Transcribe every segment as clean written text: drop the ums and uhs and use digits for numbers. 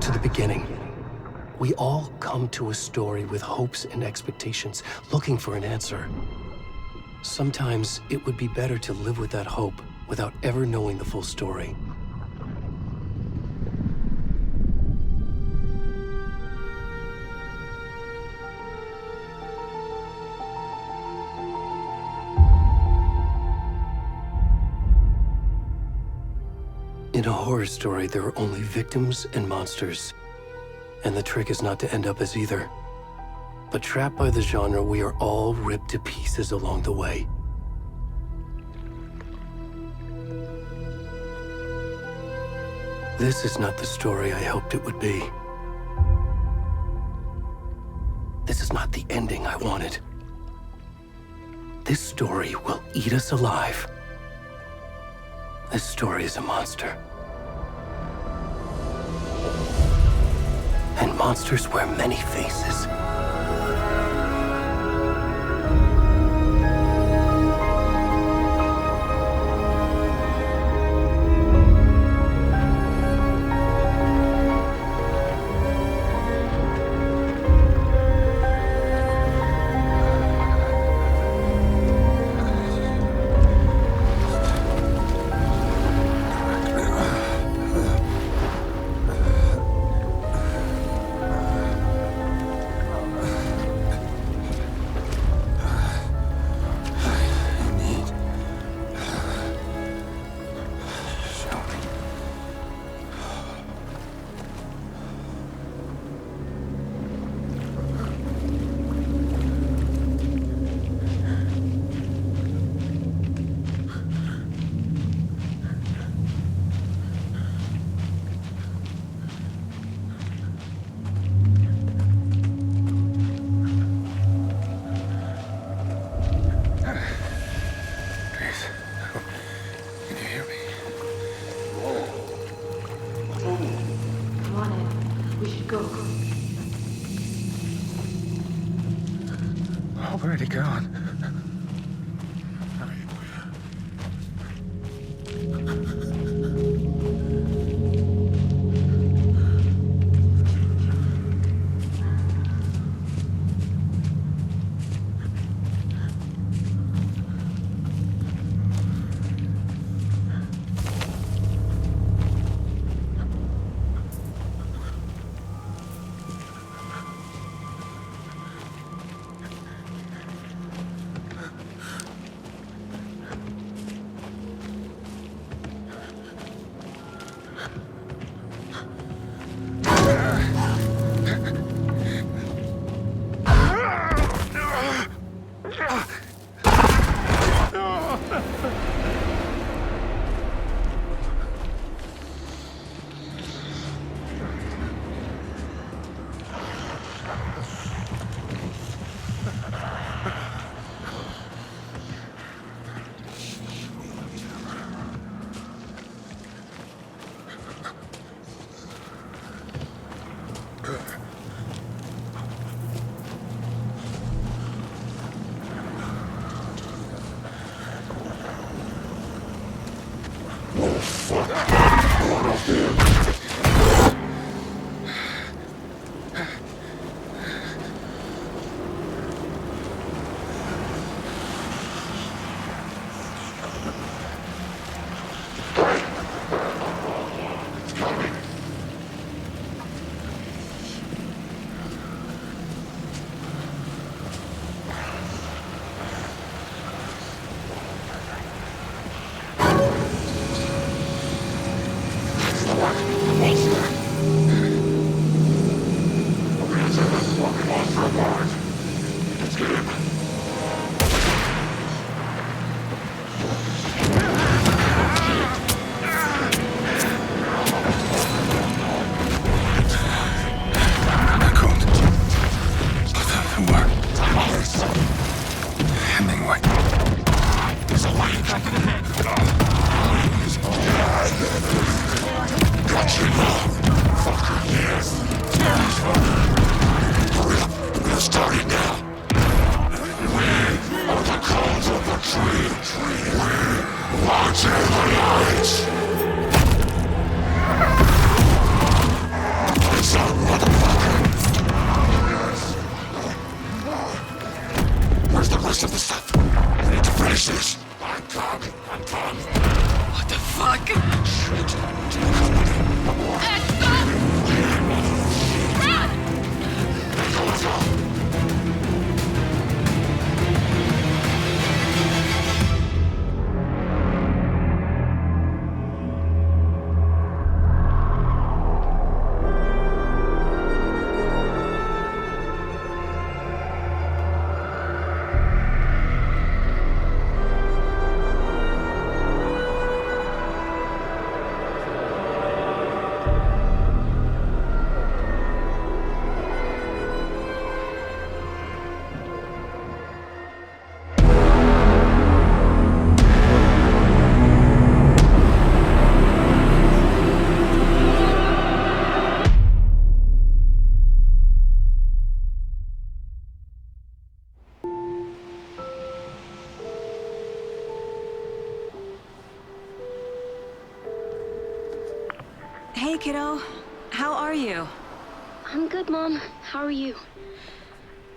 to the beginning. We all come to a story with hopes and expectations, looking for an answer. Sometimes it would be better to live with that hope without ever knowing the full story. In a horror story, there are only victims and monsters. And the trick is not to end up as either. But trapped by the genre, we are all ripped to pieces along the way. This is not the story I hoped it would be. This is not the ending I wanted. This story will eat us alive. This story is a monster. And monsters wear many faces. Where'd he gone? kiddo. How are you? I'm good, Mom. How are you?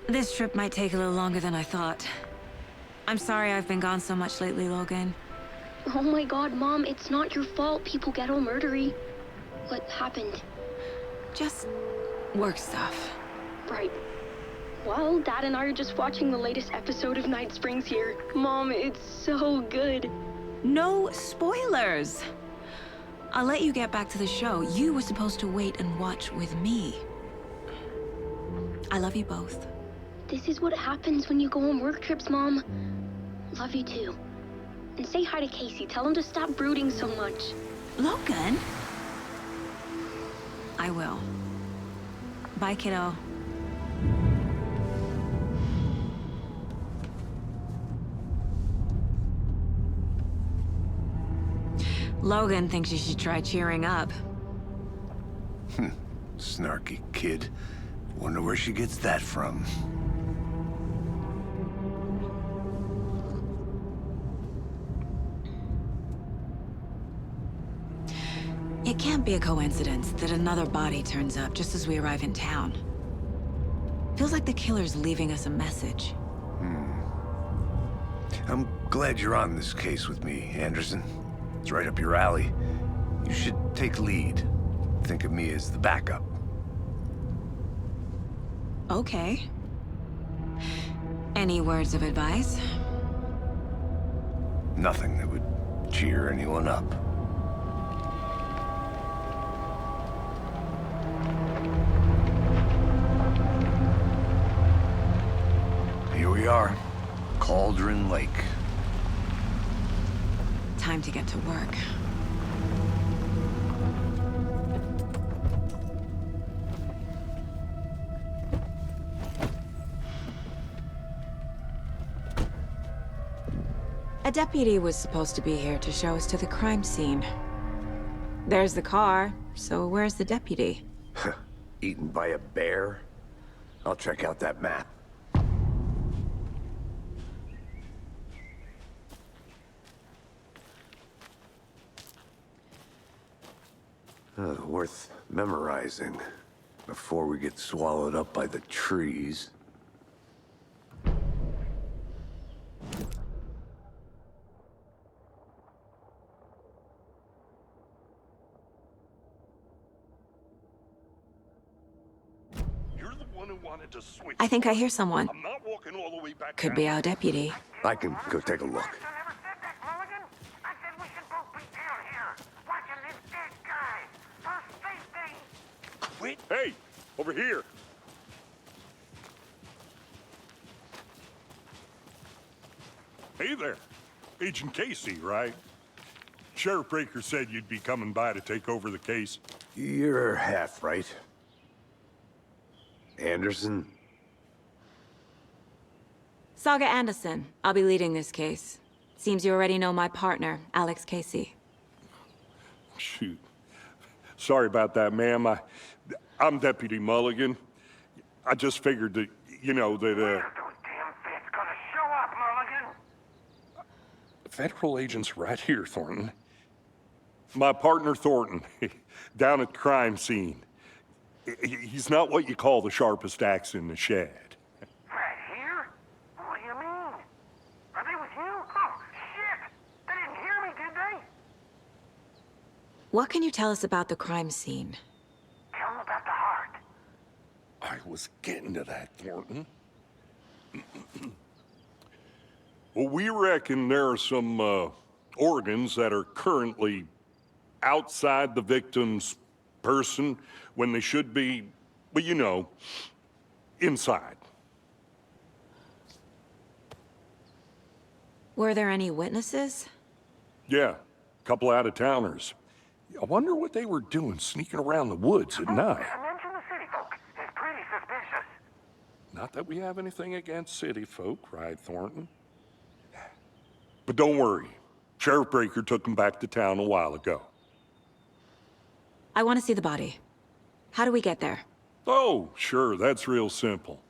This trip might take a little longer than I thought. I'm sorry I've been gone so much lately, Logan. Oh my god, Mom, it's not your fault people get all murdery. What happened? Just work stuff. Right. Well, Dad and I are just watching the latest episode of Night Springs here. Mom, it's so good. No spoilers! I'll let you get back to the show. You were supposed to wait and watch with me. I love you both. This is what happens when you go on work trips, Mom. Love you too. And say hi to Casey. Tell him to stop brooding so much. Logan? I will. Bye, kiddo. Logan thinks you should try cheering up. Snarky kid. Wonder where she gets that from. It can't be a coincidence that another body turns up just as we arrive in town. Feels like the killer's leaving us a message. I'm glad you're on this case with me, Anderson. It's right up your alley. You should take lead. Think of me as the backup. Okay. Any words of advice? Nothing that would cheer anyone up. Here we are, Cauldron Lake. Time to get to work. A deputy was supposed to be here to show us to the crime scene. There's the car, so where's the deputy? Eaten by a bear? I'll check out that map. Worth memorizing before we get swallowed up by the trees. You're the one who wanted to switch. I think I hear someone. I'm not walking all the way back. Could be our deputy. I can go take a look. Never said that, Mulligan. I said we should both be down here, watching this dead guy. For safety. Wait. Hey, over here. Hey there. Agent Casey, right? Sheriff Breaker said you'd be coming by to take over the case. You're half right. Anderson? Saga Anderson. I'll be leading this case. Seems you already know my partner, Alex Casey. Shoot. Sorry about that, ma'am. I'm Deputy Mulligan. I just figured that, you know, that, Those damn feds gonna show up, Mulligan. federal agent's right here, Thornton. My partner, Thornton, down at the crime scene. He's not what you call the sharpest axe in the shed. Right here? What do you mean? Are they with you? Oh, shit! They didn't hear me, did they? What can you tell us about the crime scene? Tell them about the heart. I was getting to that, Thornton. Well, we reckon there are some organs that are currently outside the victim's person when they should be, well, you know, inside. Were there any witnesses? Yeah, a couple out-of-towners. I wonder what they were doing sneaking around the woods at night. Mention the city folk. It's pretty suspicious. Not that we have anything against city folk, right, Thornton? But don't worry. Sheriff Breaker took them back to town a while ago. I want to see the body. How do we get there? Oh, sure, that's real simple.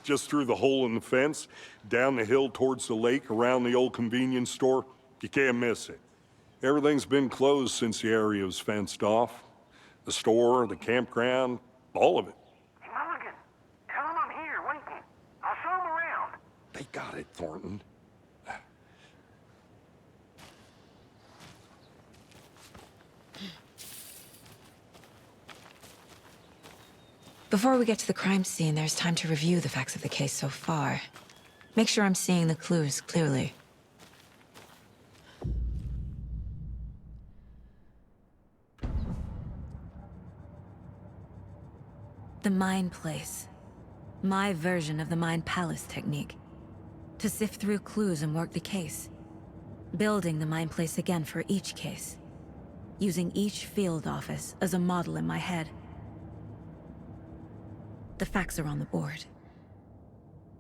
Just through the hole in the fence, down the hill towards the lake, around the old convenience store. You can't miss it. Everything's been closed since the area was fenced off. The store, the campground, all of it. Hey, Mulligan, tell him I'm here waiting. I'll show him around. They got it, Thornton. Before we get to the crime scene, there's time to review the facts of the case so far. Make sure I'm seeing the clues clearly. The Mind Place. My version of the Mind Palace technique. To sift through clues and work the case. Building the Mind Place again for each case. Using each field office as a model in my head. The facts are on the board.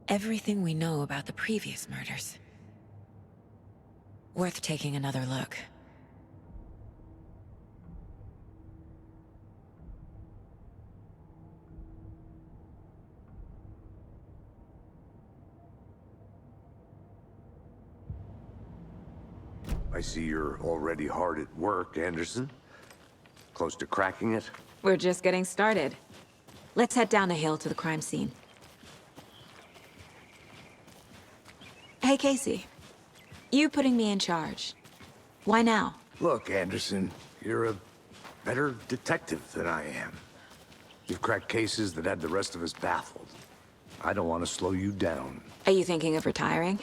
Everything we know about the previous murders. Worth taking another look. I see you're already hard at work, Anderson. Close to cracking it? We're just getting started. Let's head down the hill to the crime scene. Hey, Casey. You putting me in charge. Why now? Look, Anderson, you're a better detective than I am. You've cracked cases that had the rest of us baffled. I don't want to slow you down. Are you thinking of retiring?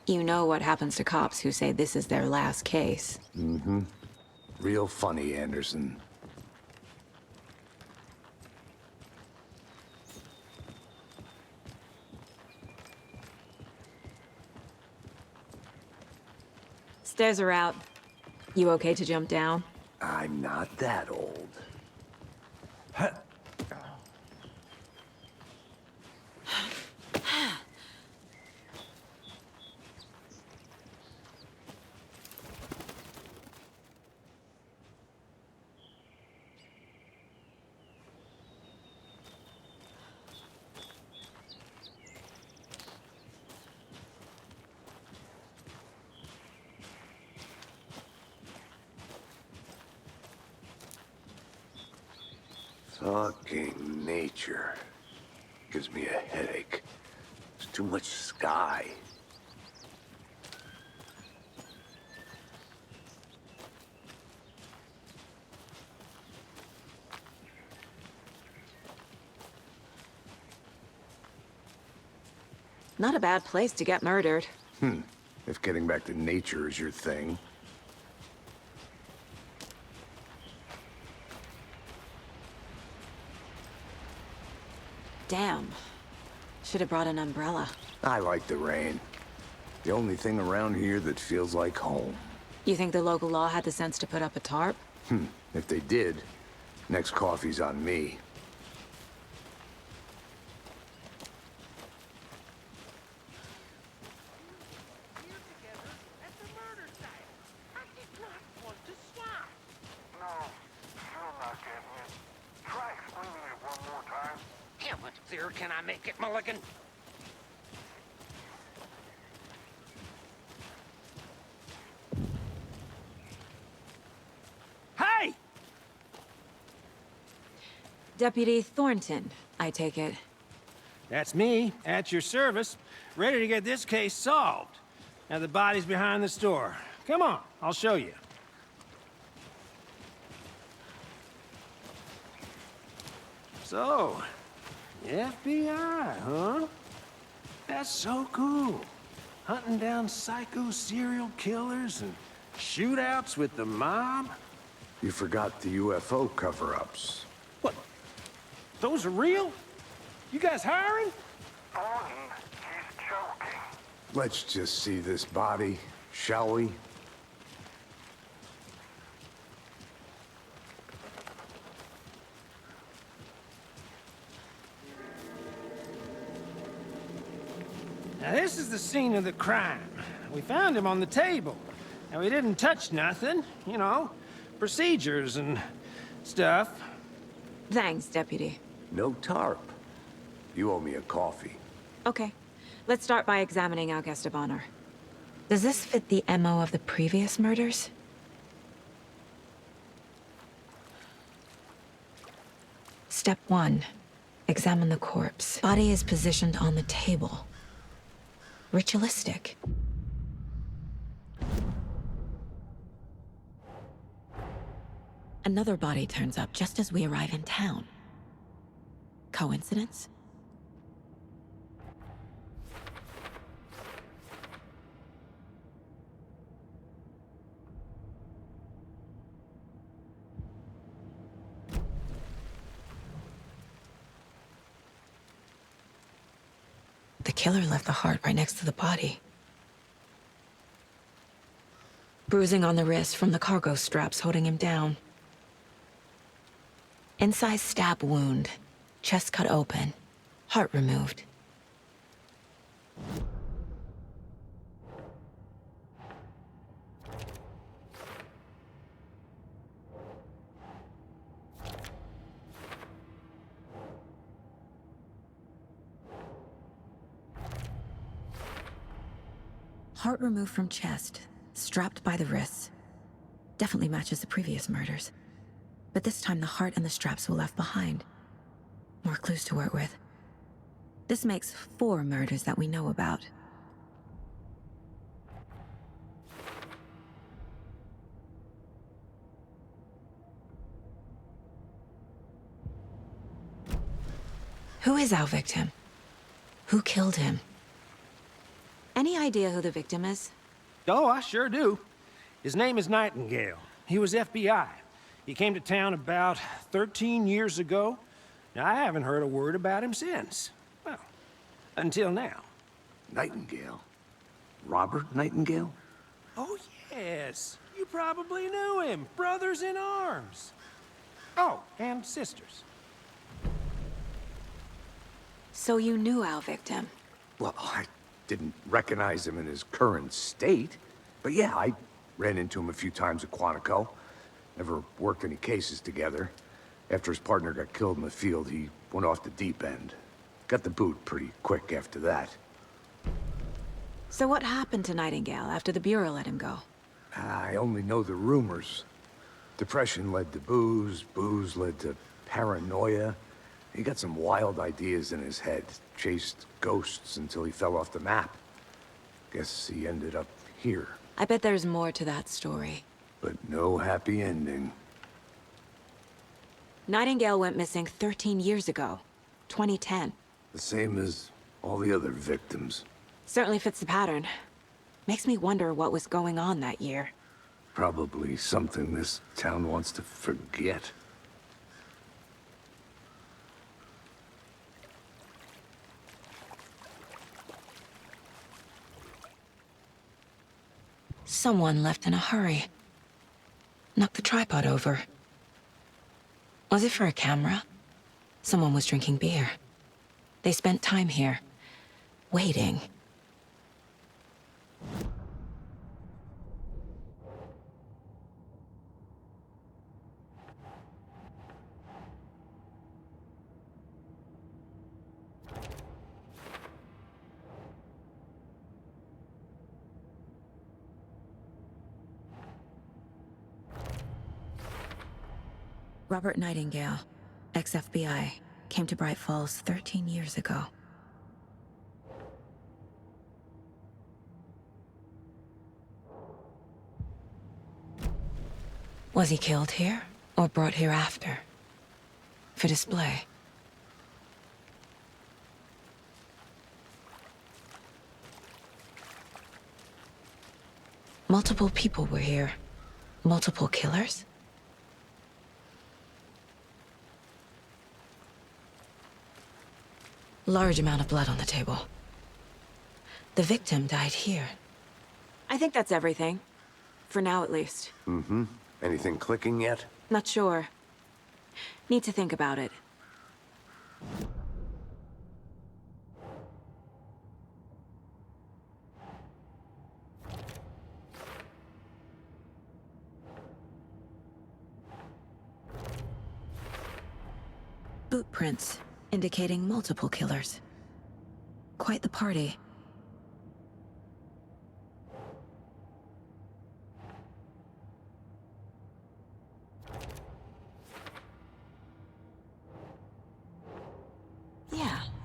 You know what happens to cops who say this is their last case. Mm-hmm. Real funny, Anderson. Stairs are out. You okay to jump down? I'm not that old. Fucking nature. Gives me a headache. There's too much sky. Not a bad place to get murdered. If getting back to nature is your thing. Damn. Should have brought an umbrella. I like the rain. The only thing around here that feels like home. You think the local law had the sense to put up a tarp? If they did, next coffee's on me. Here together at the murder site. I did not want to swap. No, still not getting it. Try explaining it one more time. How much clearer can I make it, Mulligan? Hey! Deputy Thornton, I take it. That's me, at your service, ready to get this case solved. Now the body's behind the store. Come on, I'll show you. So, FBI, huh? That's so cool. Hunting down psycho serial killers and shootouts with the mob. You forgot the UFO cover-ups. What? Those are real? You guys hiring? Thornton, he's joking. Let's just see this body, shall we? Now this is the scene of the crime. We found him on the table. And we didn't touch nothing, you know, procedures and stuff. Thanks, Deputy. No tarp. You owe me a coffee. Okay. Let's start by examining our guest of honor. Does this fit the MO of the previous murders? Step 1. Examine the corpse. Body is positioned on the table. Ritualistic. Another body turns up just as we arrive in town. Coincidence? The killer left the heart right next to the body. Bruising on the wrist from the cargo straps holding him down. Incised stab wound. Chest cut open. Heart removed. Heart removed from chest, strapped by the wrists. Definitely matches the previous murders. But this time the heart and the straps were left behind. More clues to work with. This makes 4 murders that we know about. Who is our victim? Who killed him? Any idea who the victim is? Oh, I sure do. His name is Nightingale. He was FBI. He came to town about 13 years ago. Now, I haven't heard a word about him since. Well, until now. Nightingale? Robert Nightingale? Oh, yes. You probably knew him. Brothers in arms. Oh, and sisters. So you knew our victim? Well, I didn't recognize him in his current state. But yeah, I ran into him a few times at Quantico. Never worked any cases together. After his partner got killed in the field, he went off the deep end. Got the boot pretty quick after that. So what happened to Nightingale after the Bureau let him go? I only know the rumors. Depression led to booze, booze led to paranoia. He got some wild ideas in his head, chased ghosts until he fell off the map. Guess he ended up here. I bet there's more to that story. But no happy ending. Nightingale went missing 13 years ago, 2010. The same as all the other victims. Certainly fits the pattern. Makes me wonder what was going on that year. Probably something this town wants to forget. Someone left in a hurry. Knocked the tripod over. Was it for a camera? Someone was drinking beer. They spent time here, waiting. Robert Nightingale, ex-FBI, came to Bright Falls 13 years ago. Was he killed here, or brought here after? For display? Multiple people were here. Multiple killers? Large amount of blood on the table. The victim died here. I think that's everything. For now, at least. Mm-hmm. Anything clicking yet? Not sure. Need to think about it. Boot prints, indicating multiple killers. Quite the party.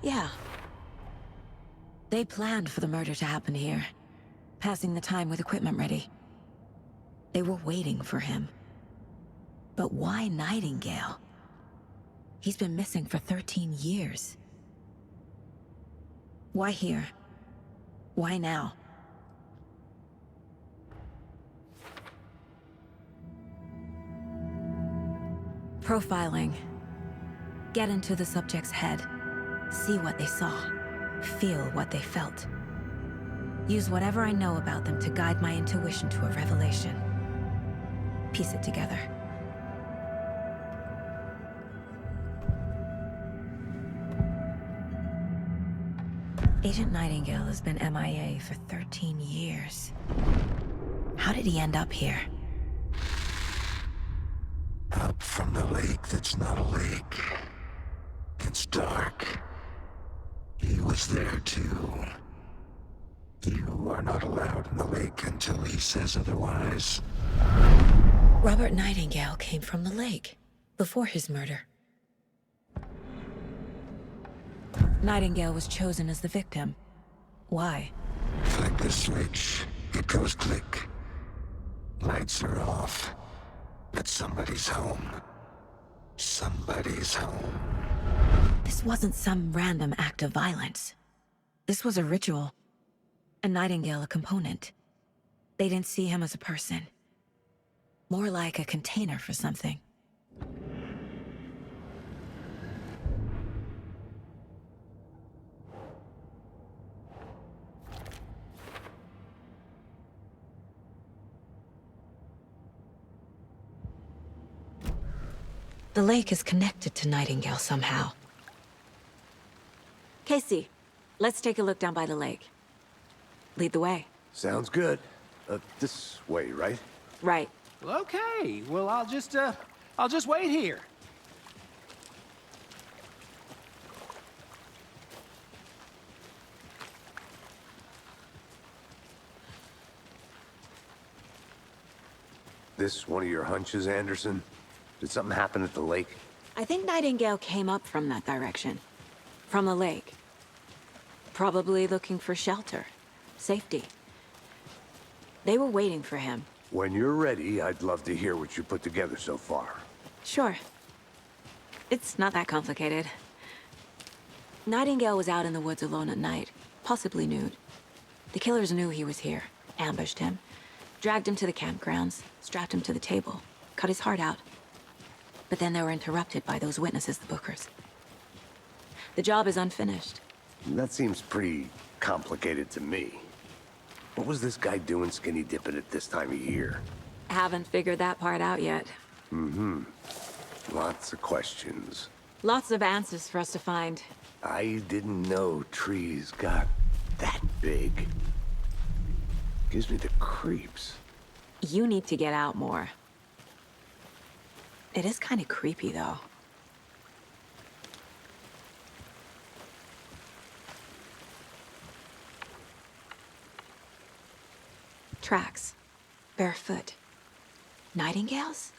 Yeah. They planned for the murder to happen here, passing the time with equipment ready. They were waiting for him. But why Nightingale? He's been missing for 13 years. Why here? Why now? Profiling. Get into the subject's head. See what they saw. Feel what they felt. Use whatever I know about them to guide my intuition to a revelation. Piece it together. Agent Nightingale has been MIA for 13 years. How did he end up here? Up from the lake that's not a lake. It's dark. He was there too. You are not allowed in the lake until he says otherwise. Robert Nightingale came from the lake, before his murder. Nightingale was chosen as the victim. Why? Flick the switch, it goes click. Lights are off. But somebody's home. Somebody's home. This wasn't some random act of violence. This was a ritual. And Nightingale a component. They didn't see him as a person. More like a container for something. The lake is connected to Nightingale somehow. Casey, let's take a look down by the lake. Lead the way. Sounds good. This way, right? Right. Okay, well, I'll just wait here. This one of your hunches, Anderson? Did something happen at the lake? I think Nightingale came up from that direction. From the lake. Probably looking for shelter. Safety. They were waiting for him. When you're ready, I'd love to hear what you put together so far. Sure. It's not that complicated. Nightingale was out in the woods alone at night, possibly nude. The killers knew he was here, ambushed him, dragged him to the campgrounds, strapped him to the table, cut his heart out. But then they were interrupted by those witnesses, the Bookers. The job is unfinished. That seems pretty complicated to me. What was this guy doing skinny dipping at this time of year? Haven't figured that part out yet. Mm-hmm. Lots of questions. Lots of answers for us to find. I didn't know trees got that big. Gives me the creeps. You need to get out more. It is kind of creepy, though. Tracks. Barefoot. Nightingales?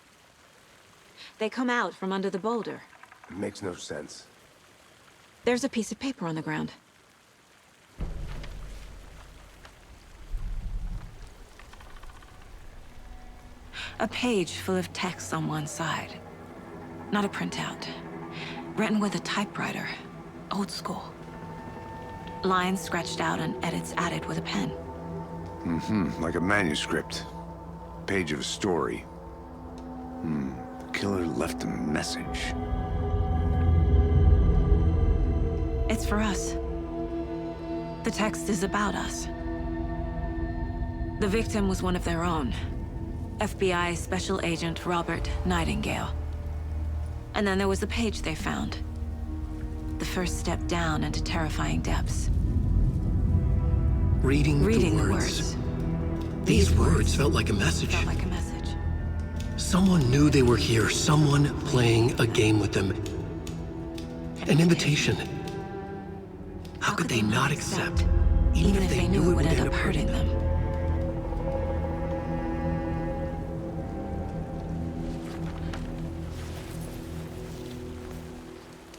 They come out from under the boulder. It makes no sense. There's a piece of paper on the ground. A page full of text on one side. Not a printout. Written with a typewriter. Old school. Lines scratched out and edits added with a pen. Mm-hmm, like a manuscript. Page of a story. The killer left a message. It's for us. The text is about us. The victim was one of their own. FBI Special Agent Robert Nightingale. And then there was the page they found. The first step down into terrifying depths. Reading the words. These words felt like a message. Felt like a message. Someone knew they were here. Someone playing a game with them. An invitation. How could they not accept? Even if they knew it would end up hurting them.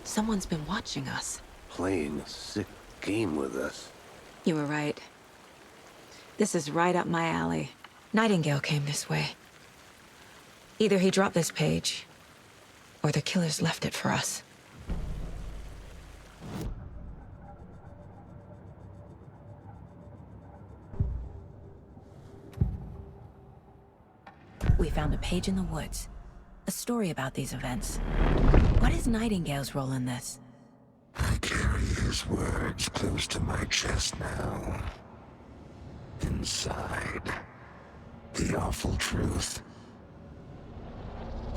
Someone's been watching us. playing a sick game with us. You were right. This is right up my alley. Nightingale came this way. Either he dropped this page, or the killers left it for us. We found a page in the woods. A story about these events. What is Nightingale's role in this? I carry his words close to my chest now. Inside, the awful truth.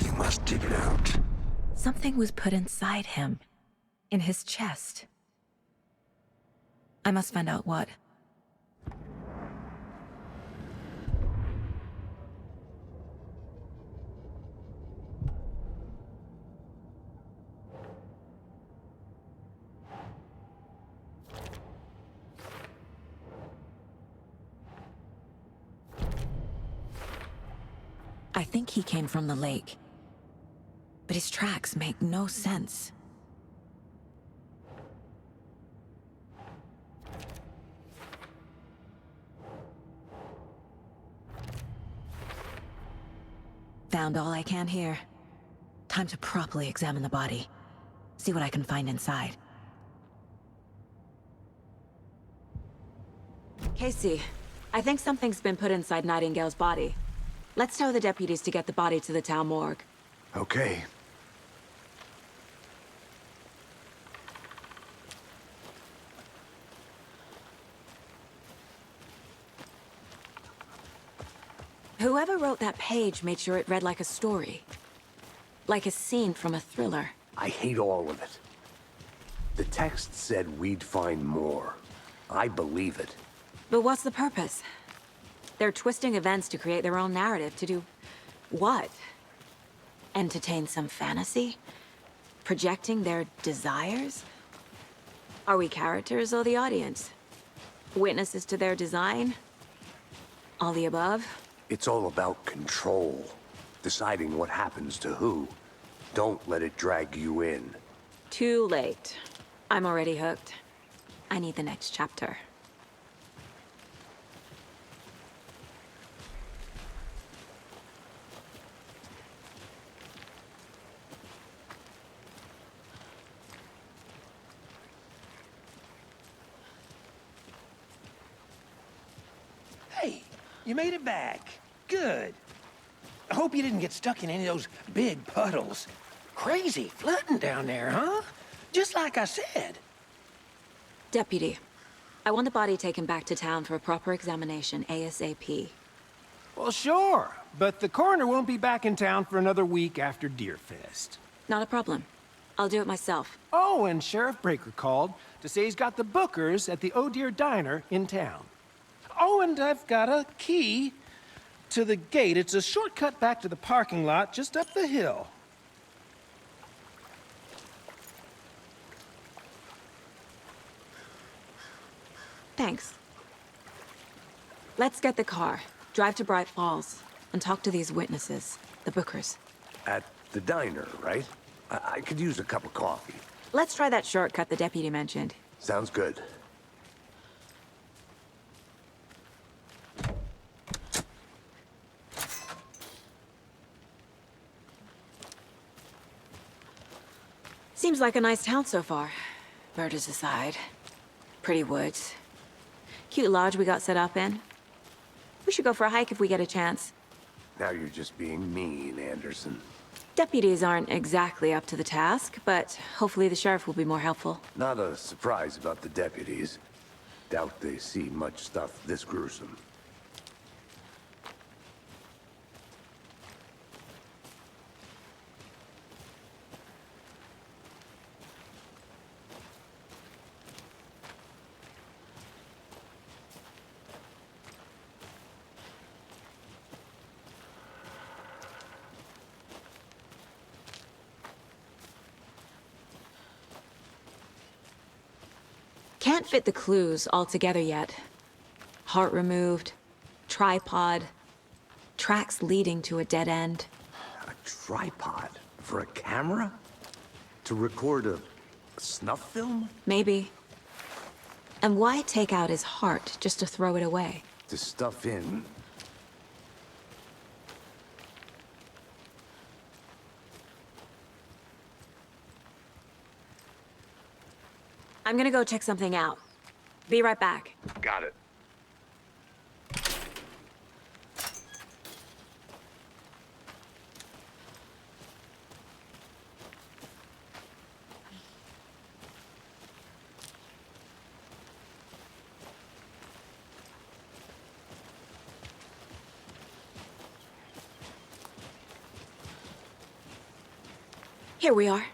You must dig it out. Something was put inside him. In his chest. I must find out what. I think he came from the lake. But his tracks make no sense. Found all I can here. Time to properly examine the body. See what I can find inside. Casey, I think something's been put inside Nightingale's body. Let's tell the deputies to get the body to the town morgue. Okay. Whoever wrote that page made sure it read like a story. Like a scene from a thriller. I hate all of it. The text said we'd find more. I believe it. But what's the purpose? They're twisting events to create their own narrative to do... what? Entertain some fantasy? Projecting their desires? Are we characters or the audience? Witnesses to their design? All the above? It's all about control. Deciding what happens to who. Don't let it drag you in. Too late. I'm already hooked. I need the next chapter. Hey, you made it back. Good. I hope you didn't get stuck in any of those big puddles. Crazy flooding down there, huh? Just like I said. Deputy, I want the body taken back to town for a proper examination, ASAP. Well, sure, but the coroner won't be back in town for another week after Deerfest. Not a problem. I'll do it myself. Oh, and Sheriff Breaker called to say he's got the Bookers at the Oh Deer Diner in town. Oh, and I've got a key to the gate. It's a shortcut back to the parking lot just up the hill. Thanks. Let's get the car, drive to Bright Falls, and talk to these witnesses, the Bookers. At the diner, right? I could use a cup of coffee. Let's try that shortcut the deputy mentioned. Sounds good. Seems like a nice town so far. Murders aside. Pretty woods. Cute lodge we got set up in. We should go for a hike if we get a chance. Now you're just being mean, Anderson. Deputies aren't exactly up to the task, but hopefully the sheriff will be more helpful. Not a surprise about the deputies. Doubt they see much stuff this gruesome. Can't fit the clues all together yet. Heart removed, tripod, tracks leading to a dead end. A tripod? For a camera? To record a snuff film? Maybe. And why take out his heart just to throw it away? To stuff in. I'm gonna go check something out. Be right back. Got it. Here we are.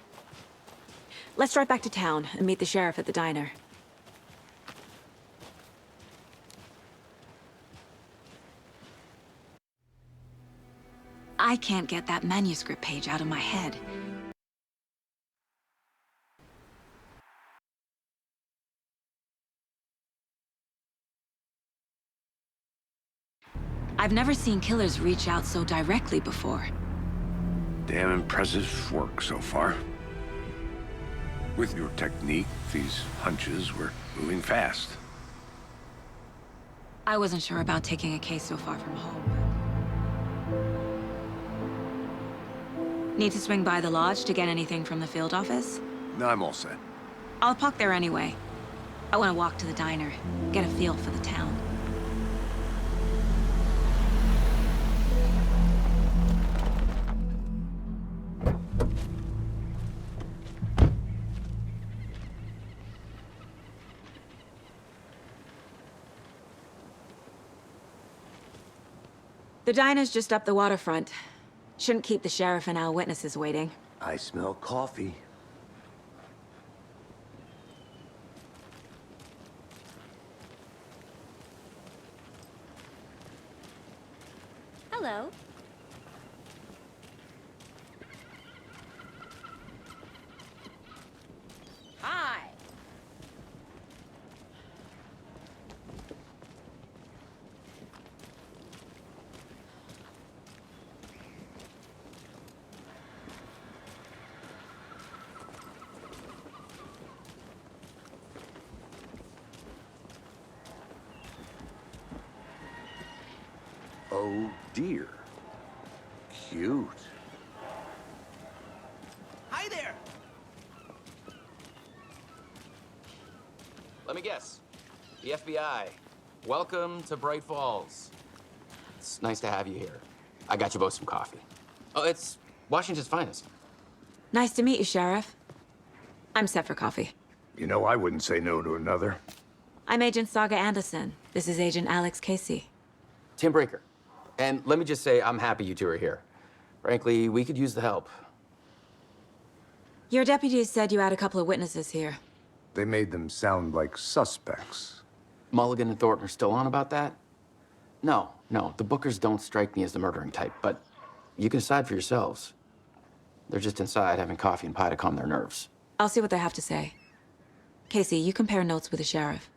Let's drive back to town and meet the sheriff at the diner. I can't get that manuscript page out of my head. I've never seen killers reach out so directly before. Damn impressive work so far. With your technique, these hunches were moving fast. I wasn't sure about taking a case so far from home. Need to swing by the lodge to get anything from the field office? No, I'm all set. I'll park there anyway. I want to walk to the diner, get a feel for the town. The diner's just up the waterfront. Shouldn't keep the sheriff and our witnesses waiting. I smell coffee. Hello. Hi. Oh dear. Cute. Hi there! Let me guess. The FBI. Welcome to Bright Falls. It's nice to have you here. I got you both some coffee. Oh, it's Washington's finest. Nice to meet you, Sheriff. I'm set for coffee. You know, I wouldn't say no to another. I'm Agent Saga Anderson. This is Agent Alex Casey. Tim Breaker. And let me just say, I'm happy you two are here. Frankly, we could use the help. Your deputies said you had a couple of witnesses here. They made them sound like suspects. Mulligan and Thornton are still on about that? No, the Bookers don't strike me as the murdering type, but you can decide for yourselves. They're just inside having coffee and pie to calm their nerves. I'll see what they have to say. Casey, you compare notes with the sheriff.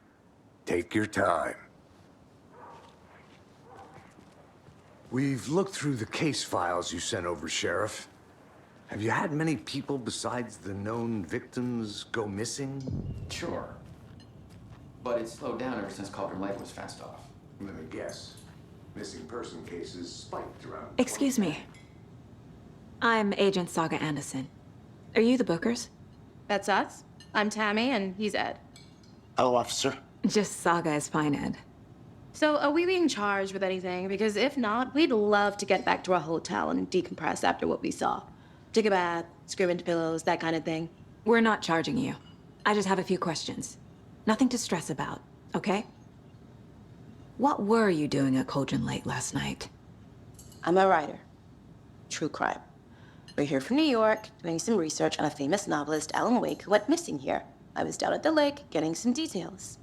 Take your time. We've looked through the case files you sent over, Sheriff. Have you had many people besides the known victims go missing? Sure. But it's slowed down ever since Cauldron Lake was fenced off. Let me guess. Missing person cases spiked around. Excuse me. I'm Agent Saga Anderson. Are you the Bookers? That's us. I'm Tammy, and he's Ed. Hello, officer. Just Saga is fine, Ed. So, are we being charged with anything? Because if not, we'd love to get back to our hotel and decompress after what we saw. Take a bath, scream into pillows, that kind of thing. We're not charging you. I just have a few questions. Nothing to stress about, okay? What were you doing at Cauldron Lake last night? I'm a writer. True crime. We're here from New York, doing some research on a famous novelist, Alan Wake, who went missing here. I was down at the lake, getting some details.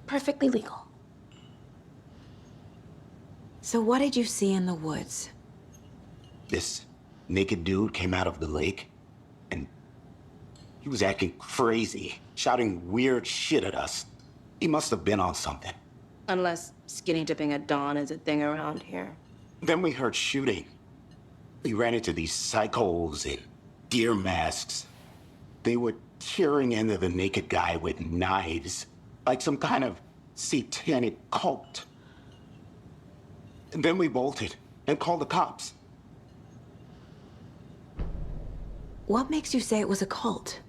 Perfectly legal. So what did you see in the woods? This naked dude came out of the lake, and he was acting crazy, shouting weird shit at us. He must have been on something. Unless skinny dipping at dawn is a thing around here. Then we heard shooting. We ran into these psychos in deer masks. They were tearing into the naked guy with knives, like some kind of satanic cult. And then we bolted and called the cops. What makes you say it was a cult?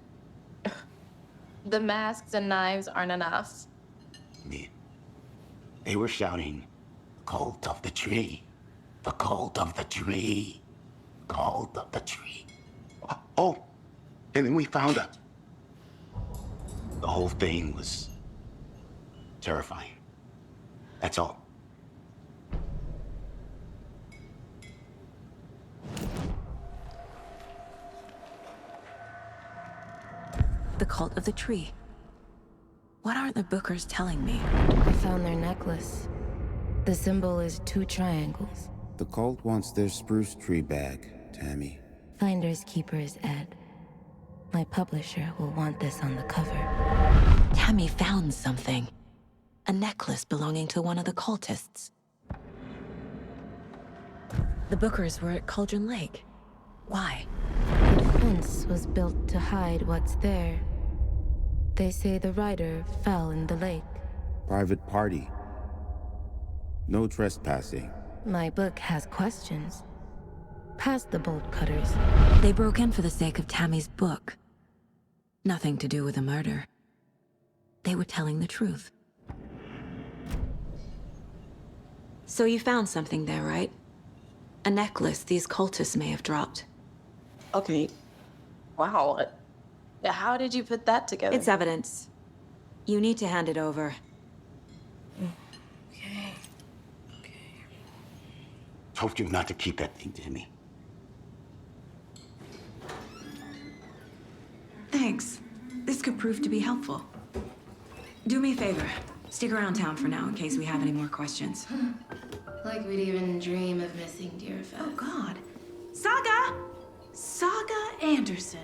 The masks and knives aren't enough. They were shouting, "Cult of the tree, the cult of the tree, cult of the tree." Oh, and then we found out. The whole thing was terrifying. That's all. The cult of the tree. What aren't the Bookers telling me? I found their necklace. The symbol is 2 triangles. The cult wants their spruce tree back, Tammy. Finders keepers, Ed. My publisher will want this on the cover. Tammy found something. A necklace belonging to one of the cultists. The Bookers were at Cauldron Lake. Why? The fence was built to hide what's there. They say the rider fell in the lake. Private party. No trespassing. My book has questions. Past the bolt cutters. They broke in for the sake of Tammy's book. Nothing to do with a murder. They were telling the truth. So you found something there, right? A necklace these cultists may have dropped. Okay. Wow. How did you put that together? It's evidence. You need to hand it over. Okay. Told you not to keep that thing to me. Thanks. This could prove to be helpful. Do me a favor. Stick around town for now in case we have any more questions. Like we'd even dream of missing Deerfest. Oh, God. Saga! Saga Anderson.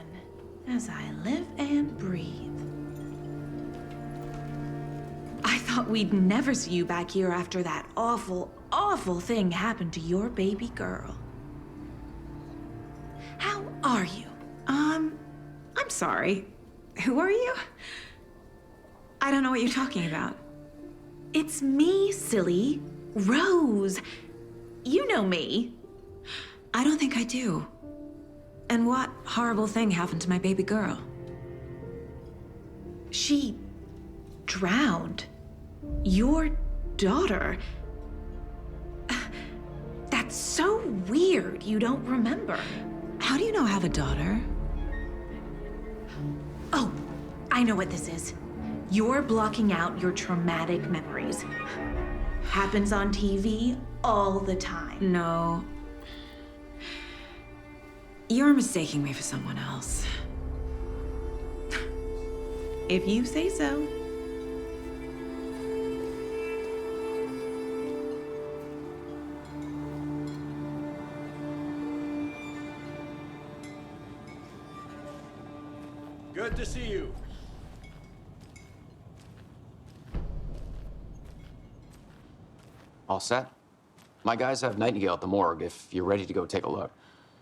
As I live and breathe. I thought we'd never see you back here after that awful, awful thing happened to your baby girl. How are you? I'm sorry. Who are you? I don't know what you're talking about. It's me, silly. Rose. You know me. I don't think I do. And what horrible thing happened to my baby girl? She drowned. Your daughter. That's so weird you don't remember. How do you know I have a daughter? Oh, I know what this is. You're blocking out your traumatic memories. Happens on TV all the time. No. You're mistaking me for someone else. If you say so. Good to see you. All set? My guys have Nightingale at the morgue if you're ready to go take a look.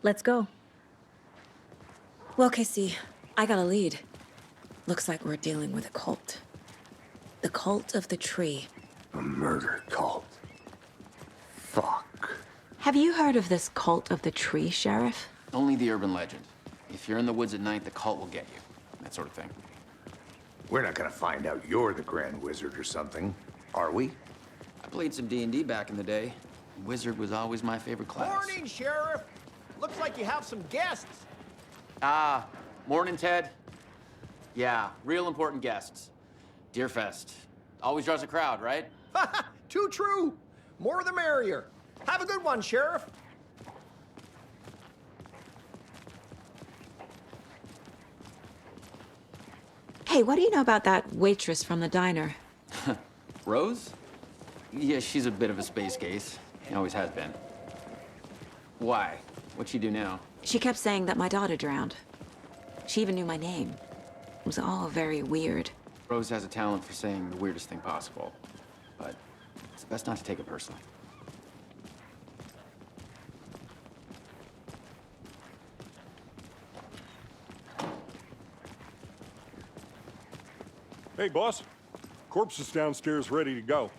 Let's go. Well, Casey, I got a lead. Looks like we're dealing with a cult. The cult of the tree. A murder cult. Fuck. Have you heard of this cult of the tree, Sheriff? Only the urban legend. If you're in the woods at night, the cult will get you. That sort of thing. We're not gonna find out you're the Grand Wizard or something, are we? I played some D&D back in the day. Wizard was always my favorite class. Morning, Sheriff. Looks like you have some guests. Ah, morning, Ted. Yeah, real important guests. Deerfest. Always draws a crowd, right? Too true. More the merrier. Have a good one, Sheriff. Hey, what do you know about that waitress from the diner? Rose? Yeah, she's a bit of a space case. She always has been. Why? What'd she do now? She kept saying that my daughter drowned. She even knew my name. It was all very weird. Rose has a talent for saying the weirdest thing possible. But it's best not to take it personally. Hey, boss. Corpse is downstairs ready to go.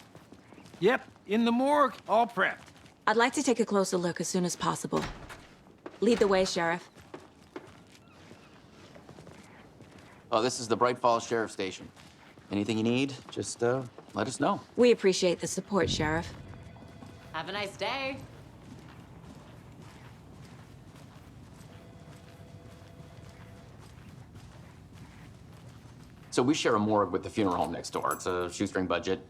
Yep, in the morgue, all prepped. I'd like to take a closer look as soon as possible. Lead the way, Sheriff. Oh, this is the Bright Falls Sheriff Station. Anything you need, just let us know. We appreciate the support, Sheriff. Have a nice day. So we share a morgue with the funeral home next door. It's a shoestring budget.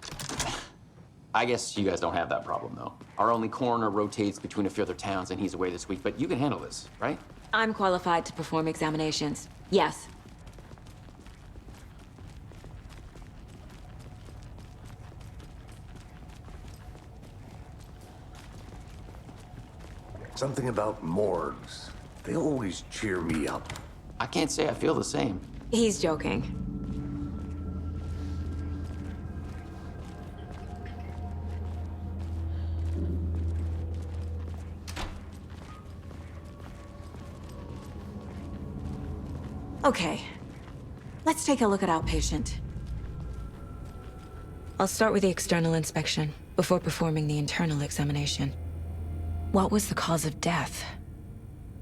I guess you guys don't have that problem, though. Our only coroner rotates between a few other towns, and he's away this week, but you can handle this, right? I'm qualified to perform examinations. Yes. Something about morgues. They always cheer me up. I can't say I feel the same. He's joking. Okay, let's take a look at outpatient. I'll start with the external inspection before performing the internal examination. What was the cause of death?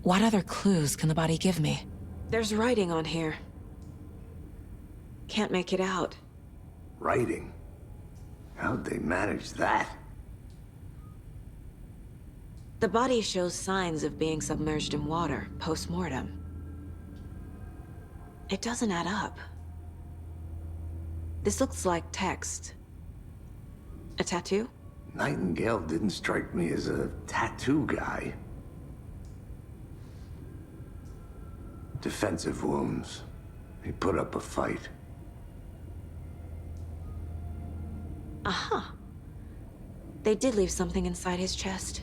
What other clues can the body give me? There's writing on here. Can't make it out. Writing? How'd they manage that? The body shows signs of being submerged in water post-mortem. It doesn't add up. This looks like text. A tattoo? Nightingale didn't strike me as a tattoo guy. Defensive wounds. He put up a fight. Aha. They did leave something inside his chest.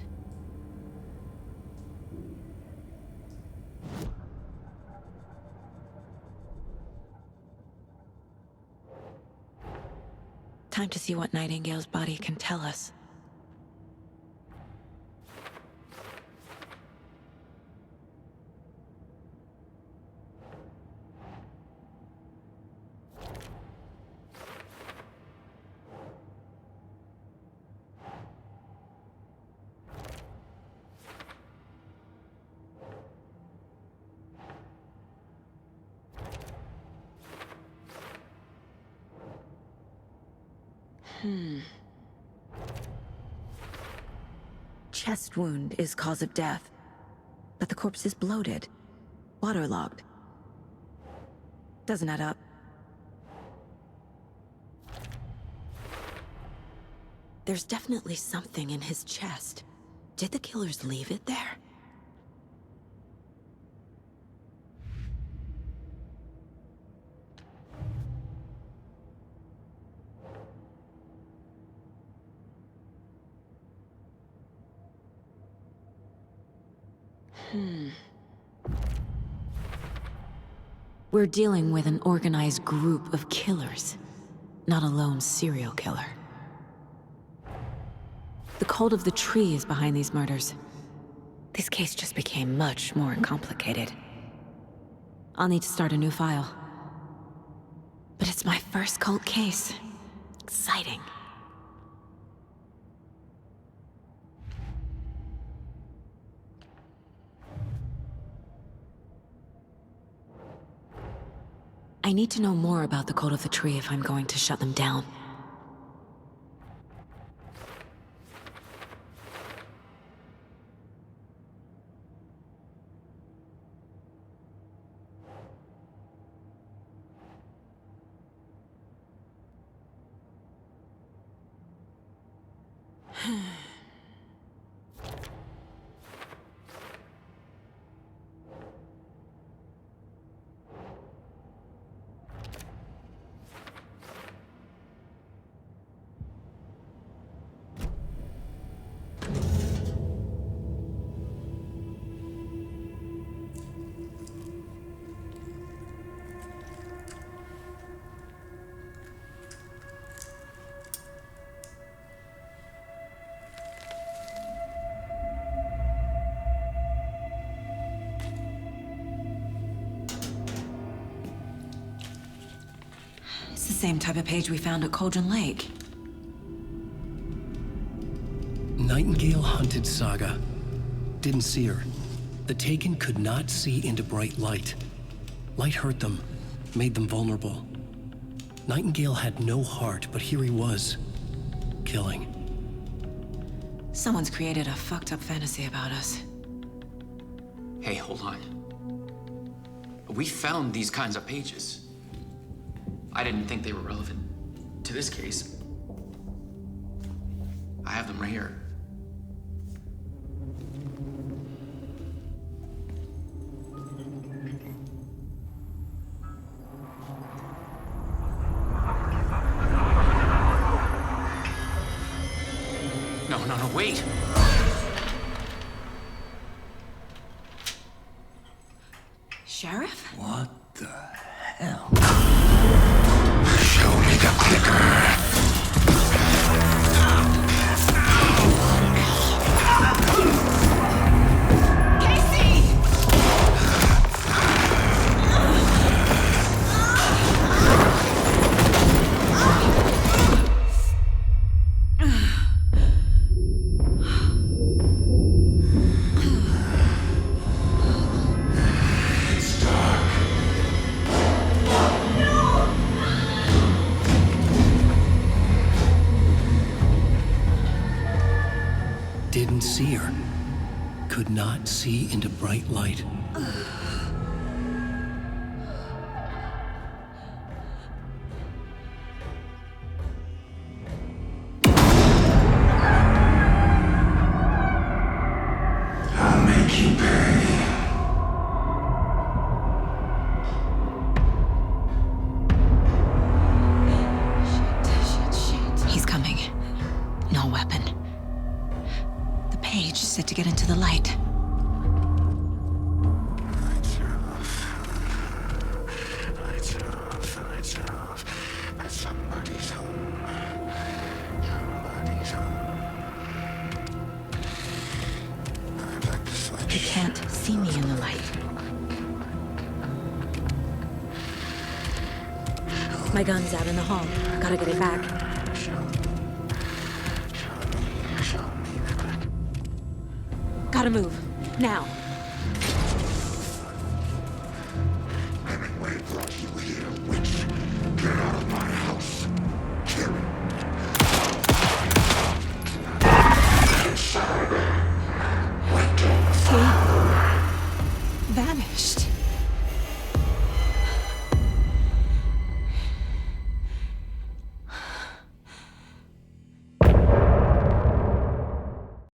Time to see what Nightingale's body can tell us. Chest wound is cause of death, but the corpse is bloated, waterlogged. Doesn't add up. There's definitely something in his chest. Did the killers leave it there? We're dealing with an organized group of killers, not a lone serial killer. The cult of the tree is behind these murders. This case just became much more complicated. I'll need to start a new file. But it's my first cult case. Exciting. I need to know more about the cult of the tree if I'm going to shut them down. same type of page we found at Cauldron Lake. Nightingale hunted Saga. Didn't see her. The Taken could not see into bright light. Light hurt them, made them vulnerable. Nightingale had no heart, but here he was, killing. Someone's created a fucked up fantasy about us. Hey, hold on. We found these kinds of pages. I didn't think they were relevant to this case. I have them right here. No, wait! Sheriff? What the hell? Show me the clicker. Didn't see her. Could not see into bright light. I'll make you pay. He's coming. No weapon. The page is set to get into the light. Lights off. Somebody's home. Somebody's home. I'd like to switch. He can't see me in the light. My gun's out in the hall. Gotta get it back. Gotta move. Now. Hemingway brought you here, witch. Get out of my